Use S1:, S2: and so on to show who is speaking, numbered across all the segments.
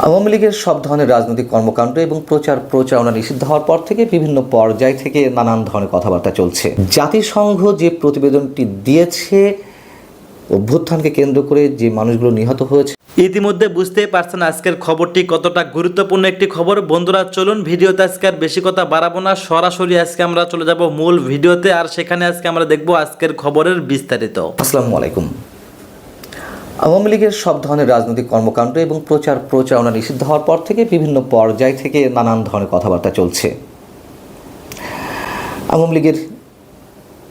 S1: আওয়ামী লীগের সব ধরনের রাজনৈতিক কর্মকাণ্ড এবং প্রচারণা নিষিদ্ধ হওয়ার পর থেকে বিভিন্ন পর্যায় থেকে নানান ধরনের কথাবার্তা চলছে। জাতিসংঘ যে প্রতিবেদনটি দিয়েছে অভ্যুত্থানকে কেন্দ্র করে যে মানুষগুলো নিহত হয়েছে,
S2: ইতিমধ্যে বুঝতেই পারছেন আজকের খবরটি কতটা গুরুত্বপূর্ণ একটি খবর। বন্ধুরা চলুন ভিডিওতে আজকে আর বেশি কথা বাড়াবো না, সরাসরি আজকে আমরা চলে যাব মূল ভিডিওতে। আর সেখানে আজকে আমরা দেখব আজকের খবরের বিস্তারিত।
S1: আসসালামু আলাইকুম। আওয়ামী লীগের সব ধরনের রাজনৈতিক কর্মকাণ্ড এবং প্রচারণা নিষিদ্ধ হওয়ার পর থেকে বিভিন্ন পর্যায় থেকে নানান ধরনের কথাবার্তা চলছে। আওয়ামী লীগের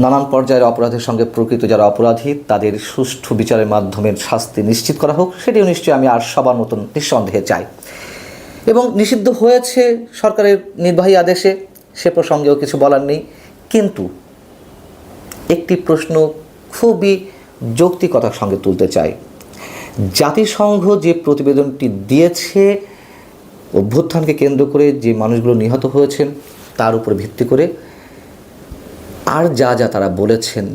S1: নানান পর্যায়ের অপরাধের সঙ্গে প্রকৃত যারা অপরাধী তাদের সুষ্ঠু বিচারের মাধ্যমে শাস্তি নিশ্চিত করা হোক, সেটিও নিশ্চয়ই আমি আর সবার মতন নিঃসন্দেহে চাই। এবং নিষিদ্ধ হয়েছে সরকারের নির্বাহী আদেশে, সে প্রসঙ্গেও কিছু বলার নেই। কিন্তু একটি প্রশ্ন খুবই যৌক্তিকতার সঙ্গে তুলতে চাই। জাতিসংঘ যে প্রতিবেদনটি দিয়েছে অভ্যুত্থানকে কেন্দ্র করে যে মানুষগুলো নিহত হয়েছেন তার উপর ভিত্তি করে আর যা যা তারা বলেছেন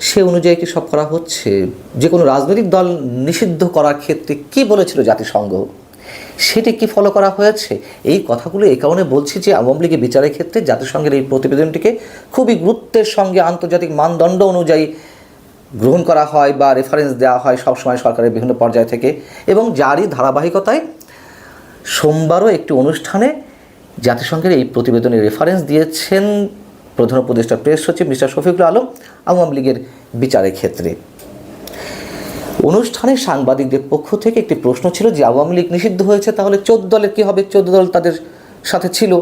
S1: সে অনুযায়ী কি সব করা হচ্ছে? যে কোনো রাজনৈতিক দল নিষিদ্ধ করার ক্ষেত্রে কি বলেছিল জাতিসংঘ, সেটি কি ফলো করা হয়েছে? এই কথাগুলো এই কারণে বলছি যে আওয়ামী লীগের বিচারের ক্ষেত্রে জাতিসংঘের এই প্রতিবেদনটিকে খুবই গুরুত্বের সঙ্গে আন্তর্জাতিক মানদণ্ড অনুযায়ী গ্রহণ করা হয় বা রেফারেন্স দেওয়া হয় সবসময় সরকারের বিভিন্ন পর্যায় থেকে। এবং যারই ধারাবাহিকতায় সোমবারও একটি অনুষ্ঠানে জাতিসংঘের এই প্রতিবেদনের রেফারেন্স দিয়েছেন প্রধান উপদেষ্টা প্রেস সচিব মিস্টার শফিকুল আলম আওয়ামী লীগের বিচারের ক্ষেত্রে। অনুষ্ঠানে সাংবাদিকদের পক্ষ থেকে একটি প্রশ্ন ছিল যে আওয়ামী লীগ নিষিদ্ধ হয়েছে, তাহলে 14 দলের কী হবে? 14 দল তাদের সাথে ছিল।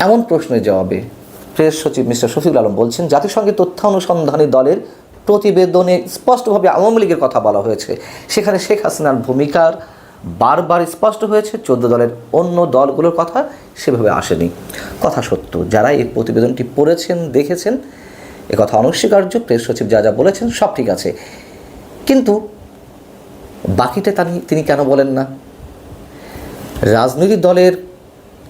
S1: এমন প্রশ্নের জবাবে প্রেস সচিব মিস্টার শফিকুল আলম বলছেন, জাতিসংঘের তথ্য অনুসন্ধানী দলের প্রতিবেদনে স্পষ্টভাবে আওয়ামী লীগের কথা বলা হয়েছে। সেখানে শেখ হাসিনার ভূমিকার বারবার স্পষ্ট হয়েছে, 14 দলের অন্য দলগুলোর কথা সেভাবে আসেনি। কথা সত্য, যারা এই প্রতিবেদনটি পড়েছেন দেখেছেন একথা অনস্বীকার্য। প্রেস সচিব যা যা বলেছেন সব ঠিক আছে, কিন্তু বাকিটা তিনি কেন বলেন না? রাজনৈতিক দলের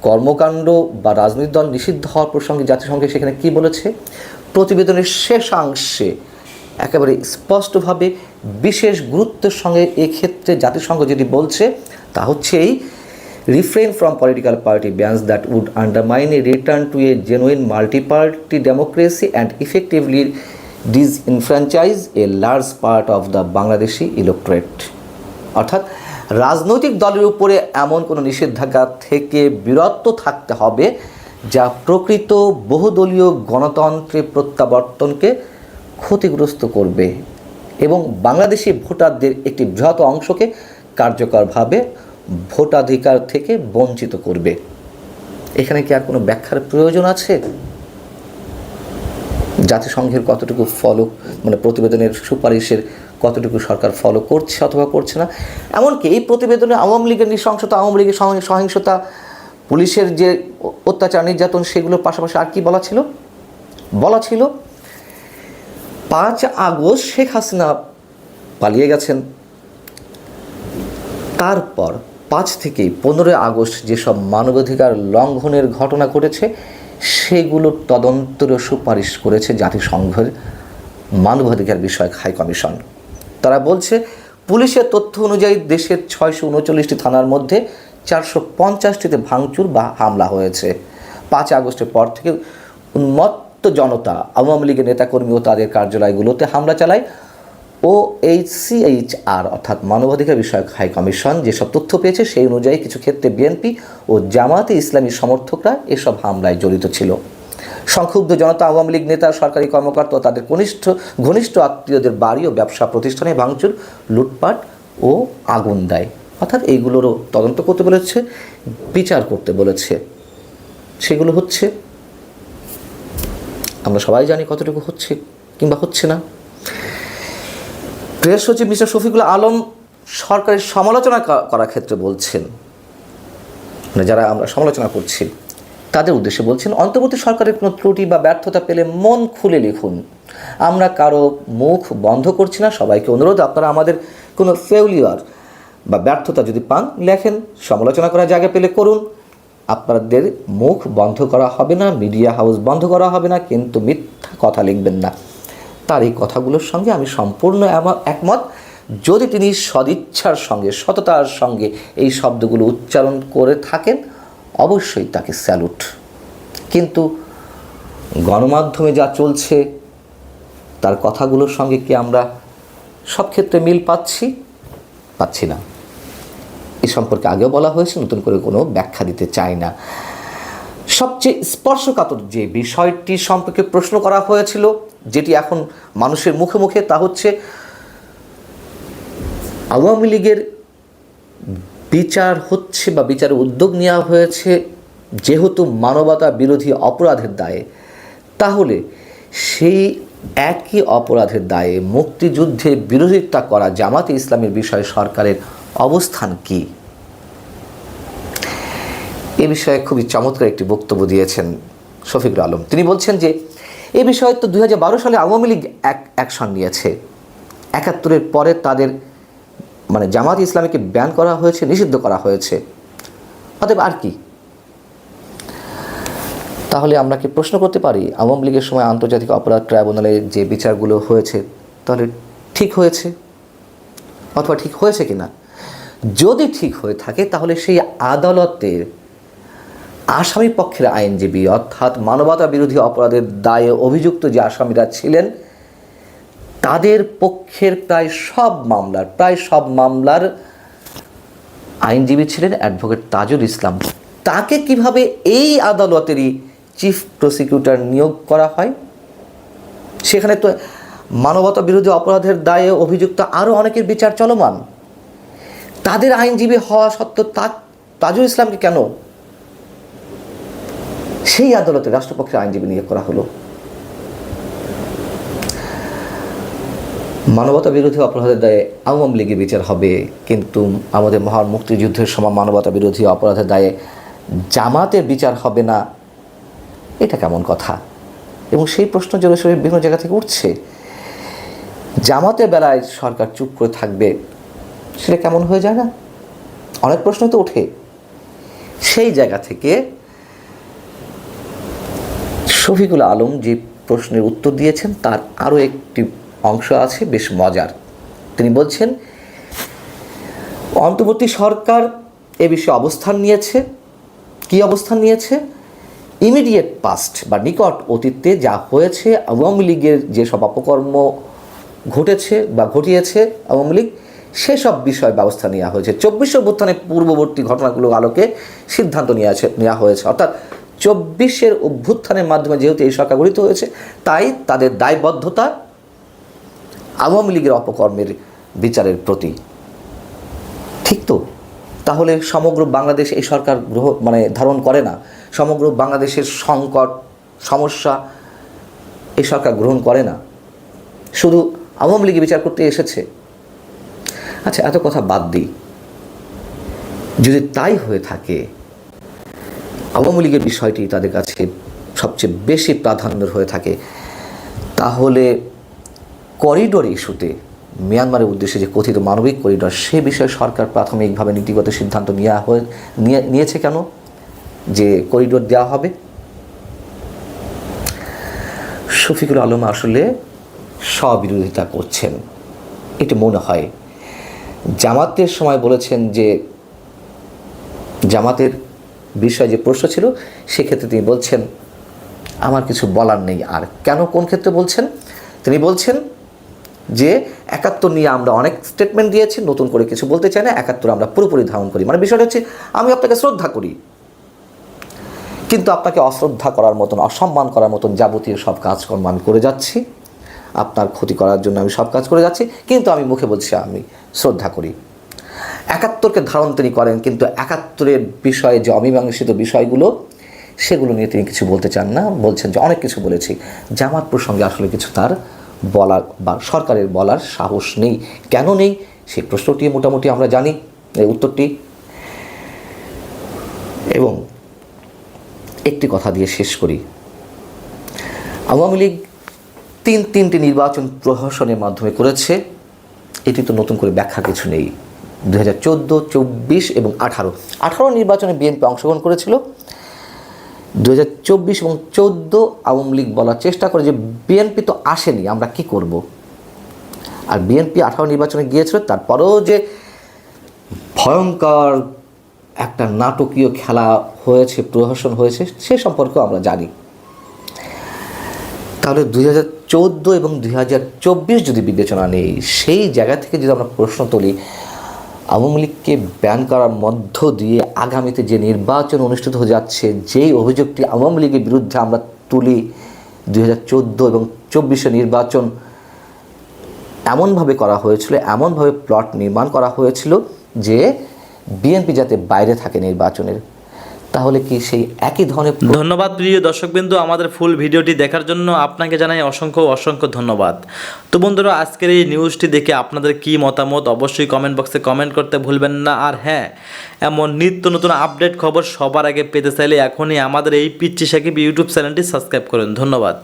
S1: কর্মকাণ্ড বা রাজনৈতিক দল নিষিদ্ধ হওয়ার প্রসঙ্গে জাতিসংঘে সেখানে কি বলেছে? প্রতিবেদনের শেষাংশে একেবারে স্পষ্টভাবে বিশেষ গুরুত্বের সঙ্গে এক্ষেত্রে জাতিসংঘ যেটি বলছে তা হচ্ছে এই refrain from political party bans that would undermine a return to a genuine multi-party democracy and effectively disenfranchise a large part of the Bangladeshi electorate। অর্থাৎ রাজনৈতিক দলের উপরে এমন কোনো নিষেধাজ্ঞা থেকে বিরত থাকতে হবে যা প্রকৃত বহুদলীয় গণতন্ত্রের প্রত্যাবর্তনকে ক্ষতিগ্রস্ত করবে এবং বাংলাদেশি ভোটারদের একটি বৃহৎ অংশকে কার্যকরভাবে ভোটাধিকার থেকে বঞ্চিত করবে। এখানে কি আর কোনো ব্যাখ্যার প্রয়োজন আছে? জাতিসংঘের কতটুকু প্রতিবেদনের সুপারিশের কতটুকু সরকার ফলো করছে অথবা করছে না? এমনকি এই প্রতিবেদনে আওয়ামী লীগের নৃশংসতা, আওয়ামী লীগের সহিংসতা, পুলিশের যে অত্যাচার নির্যাতন সেগুলোর পাশাপাশি আর কি বলা ছিল 5 আগস্ট শেখ হাসিনা পালিয়ে গেছেন, তারপর 5 থেকে 15 আগস্ট যেসব মানবাধিকার লঙ্ঘনের ঘটনা ঘটেছে সেগুলোর তদন্তের সুপারিশ করেছে জাতিসংঘের মানবাধিকার বিষয়ক হাই কমিশন। তারা বলছে পুলিশের তথ্য অনুযায়ী দেশের 639টি থানার মধ্যে 450টিতে ভাঙচুর বা হামলা হয়েছে। 5 আগস্টের পর থেকে উন্মত্ত জনতা আওয়ামী লীগের নেতাকর্মী ও তাদের কার্যালয়গুলোতে হামলা চালায়। OHCHR অর্থাৎ মানবাধিকার বিষয়ক হাই কমিশন যেসব তথ্য পেয়েছে সেই অনুযায়ী কিছু ক্ষেত্রে বিএনপি ও জামায়াতে ইসলামী সমর্থকরা এসব হামলায় জড়িত ছিল। সংক্ষুব্ধ জনতা আওয়ামী লীগ নেতা, সরকারি কর্মকর্তা ও তাদের ঘনিষ্ঠ আত্মীয়দের বাড়ি ও ব্যবসা প্রতিষ্ঠানে ভাঙচুর, লুটপাট ও আগুন দেয়। অর্থাৎ এইগুলোরও তদন্ত করতে বলেছে, বিচার করতে বলেছে। সেগুলো হচ্ছে, আমরা সবাই জানি কতটুকু হচ্ছে কিংবা হচ্ছে না। প্রেস সচিব মিস্টার শফিকুল আলম সরকারের সমালোচনা করার ক্ষেত্রে বলছেন, যারা আমরা সমালোচনা করছি তাদের উদ্দেশ্যে বলছেন, অন্তর্বর্তী সরকারের কোনো ত্রুটি বা ব্যর্থতা পেলে মন খুলে লিখুন। আমরা কারো মুখ বন্ধ করছি না। সবাইকে অনুরোধ, আপনারা আমাদের কোনো ফেউলিয়ার বা ব্যর্থতা যদি পান লেখেন, সমালোচনা করার জায়গা পেলে করুন। আপনাদের মুখ বন্ধ করা হবে না, মিডিয়া হাউস বন্ধ করা হবে না, কিন্তু মিথ্যা কথা লিখবেন না। তার এই কথাগুলোর সঙ্গে আমি সম্পূর্ণ একমত। যদি তিনি সদিচ্ছার সঙ্গে সততার সঙ্গে এই শব্দগুলো উচ্চারণ করে থাকেন অবশ্যই তাকে স্যালুট। কিন্তু গণমাধ্যমে যা চলছে তার কথাগুলোর সঙ্গে কি আমরা সব ক্ষেত্রে মিল পাচ্ছি না। এ সম্পর্কে আগেও বলা হয়েছে, নতুন করে কোনো ব্যাখ্যা দিতে চাই না। সবচেয়ে স্পর্শকাতর যে বিষয়টি সম্পর্কে প্রশ্ন করা হয়েছিল, যেটি এখন মানুষের মুখে মুখে, তা হচ্ছে আওয়ামী লীগের বিচার হচ্ছে বা বিচারের উদ্যোগ নেওয়া হয়েছে যেহেতু মানবতা বিরোধী অপরাধের দায়ে, তাহলে সেই একই অপরাধের দায়ে মুক্তিযুদ্ধের বিরোধিতা করা জামাতে ইসলামের বিষয়ে সরকারের অবস্থান কি? এ বিষয়ে খুবই চমৎকার একটি বক্তব্য দিয়েছেন শফিকুল আলম। তিনি বলছেন যে এ বিষয়ে তো 2012 সালে আওয়ামী লীগ অ্যাকশন নিয়েছে, 71-এর পরে তাদের জামাত ইসলামীকে ব্যান করা হয়েছে, নিষিদ্ধ করা হয়েছে, অতএব আর কি? তাহলে আমরা কি প্রশ্ন করতে পারি আওয়ামী লীগের সময় আন্তর্জাতিক অপরাধ ট্রাইব্যুনালে যে বিচারগুলো হয়েছে তাহলে ঠিক হয়েছে অথবা ঠিক হয়েছে কিনা? যদি ঠিক হয়ে থাকে তাহলে সেই আদালতের আসামি পক্ষের আইনজীবী অর্থাৎ মানবতা বিরোধী অপরাধের দায়ে অভিযুক্ত যে আসামিরা ছিলেন তাদের পক্ষের প্রায় সব মামলার আইনজীবী ছিলেন অ্যাডভোকেট তাজুল ইসলাম। তাকে কিভাবে এই আদালতেরই চিফ প্রসিকিউটর নিয়োগ করা হয়? সেখানে তো মানবতা বিরোধী অপরাধের দায়ে অভিযুক্ত আরও অনেকের বিচার চলমান। তাদের আইনজীবী হওয়া সত্ত্বেও তাজুল ইসলামকে কেন সেই আদালতে রাষ্ট্রপক্ষের আইনজীবী নিয়োগ করা হলো? মানবতা বিরোধী অপরাধের দায়ে আওয়ামী লীগের বিচার হবে, কিন্তু আমাদের মহান মুক্তিযুদ্ধের সময় মানবতা বিরোধী অপরাধের দায়ে জামাতের বিচার হবে না, এটা কেমন কথা? এবং সেই প্রশ্ন জোরে সোরে বিভিন্ন জায়গা থেকে উঠছে। জামাতের বেলায় সরকার চুপ করে থাকবে, সেটা কেমন হয়ে যায় না? অনেক প্রশ্ন তো ওঠে। সেই জায়গা থেকে শফিকুল আলম যে প্রশ্নের উত্তর দিয়েছেন তার আরও একটি অংশ আছে বেশ মজার। তিনি বলছেন অন্তর্বর্তী সরকার এ বিষয়ে অবস্থান নিয়েছে। কি অবস্থান নিয়েছে? ইমিডিয়েট পাস্ট বা নিকট অতীতে যা হয়েছে, আওয়ামী লীগের যেসব অপকর্ম ঘটেছে বা ঘটিয়েছে আওয়ামী লীগ, সেসব বিষয়ে ব্যবস্থা নেওয়া হয়েছে। 24 অভ্যুত্থানের পূর্ববর্তী ঘটনাগুলোর আলোকে সিদ্ধান্ত নেওয়া হয়েছে। অর্থাৎ 24-এর অভ্যুত্থানের মাধ্যমে যেহেতু এই সরকার গঠিত হয়েছে, তাই তাদের দায়বদ্ধতা আওয়ামী লীগের অপকর্মের বিচারের প্রতি। ঠিক তো? তাহলে সমগ্র বাংলাদেশ এই সরকার ধারণ করে না, সমগ্র বাংলাদেশের সংকট সমস্যা এই সরকার গ্রহণ করে না, শুধু আওয়ামী লীগের বিচার করতে এসেছে। আচ্ছা, এত কথা বাদ দিই। যদি তাই হয়ে থাকে, আওয়ামী লীগের বিষয়টি তাদের কাছে সবচেয়ে বেশি প্রাধান্য হয়ে থাকে, তাহলে করিডোর ইস্যুতে মিয়ানমারের উদ্দেশ্যে যে কথিত মানবিক করিডোর, সে বিষয়ে সরকার প্রাথমিকভাবে নীতিগত সিদ্ধান্ত নিয়েছে কেন যে করিডোর দেওয়া হবে? শফিকুল আলম আসলে স্ববিরোধিতা করছেন, এটি মনে হয়। জামাতের সময় বলেছেন যে জামাতের বিষয়ে যে প্রশ্ন ছিল সেক্ষেত্রে তিনি বলছেন আমার কিছু বলার নেই। আর কেন, কোন ক্ষেত্রে বলছেন? তিনি বলছেন যে 71 নিয়ে আমরা অনেক স্টেটমেন্ট দিয়েছি, নতুন করে কিছু বলতে চাই না, 71 আমরা পুরোপুরি ধারণ করি। বিষয়টা হচ্ছে আমি আপনাকে শ্রদ্ধা করি, কিন্তু আপনাকে অশ্রদ্ধা করার মতন, অসম্মান করার মতন যাবতীয় সব কাজকর্ম আমি করে যাচ্ছি, আপনার ক্ষতি করার জন্য আমি সব কাজ করে যাচ্ছি, কিন্তু আমি মুখে বলছি আমি শ্রদ্ধা করি। 71-কে ধারণ তিনি করেন, কিন্তু 71-এর বিষয়ে যে অমীমাংসিত বিষয়গুলো সেগুলো নিয়ে তিনি কিছু বলতে চান না। বলছেন যে অনেক কিছু বলেছি, জামাত প্রসঙ্গে আসলে কিছু তার বলার বা সরকারের বলার সাহস নেই। কেন নেই সেই প্রশ্নটি মোটামুটি আমরা জানি, এই উত্তরটি। এবং একটি কথা দিয়ে শেষ করি, আওয়ামী লীগ তিনটি নির্বাচন প্রহসনের মাধ্যমে করেছে, এটি তো নতুন করে ব্যাখ্যা কিছু নেই। 2014, 24 এবং 18 নির্বাচনে বিএনপি অংশগ্রহণ করেছিল। 2024 এবং 14 আওয়ামী লীগ বলার চেষ্টা করে যে বিএনপি তো আসেনি, আমরা কি করব? আর বিএনপি 18 নির্বাচনে গিয়েছিল, তারপরেও যে ভয়ঙ্কর একটা নাটকীয় খেলা হয়েছে, প্রহসন হয়েছে, সে সম্পর্কেও আমরা জানি। তাহলে 2014 এবং 2024 যদি বিবেচনা নেই, সেই জায়গা থেকে যদি আমরা প্রশ্ন তুলি, আওয়ামী লীগকে ব্যান করার মধ্য দিয়ে আগামীতে যে নির্বাচন অনুষ্ঠিত হয়ে যাচ্ছে, যেই অভিযোগটি আওয়ামী লীগের বিরুদ্ধে আমরা তুলি, 2014 এবং 24 নির্বাচন এমনভাবে করা হয়েছিল, এমনভাবে প্লট নির্মাণ করা হয়েছিল যে বিএনপি যাতে বাইরে থাকে নির্বাচনের, তাহলে কি সেই একই ধরনের?
S2: ধন্যবাদ প্রিয় দর্শকবৃন্দ, আমাদের ফুল ভিডিওটি দেখার জন্য আপনাকে জানাই অসংখ্য ধন্যবাদ। তো বন্ধুরা, আজকের এই নিউজটি দেখে আপনাদের কি মতামত অবশ্যই কমেন্ট বক্সে কমেন্ট করতে ভুলবেন না। আর হ্যাঁ, এমন নিত্য নতুন আপডেট খবর সবার আগে পেতে চাইলে এখনই আমাদের এই পিচ্চি সাকিব ইউটিউব চ্যানেলটি সাবস্ক্রাইব করুন। ধন্যবাদ।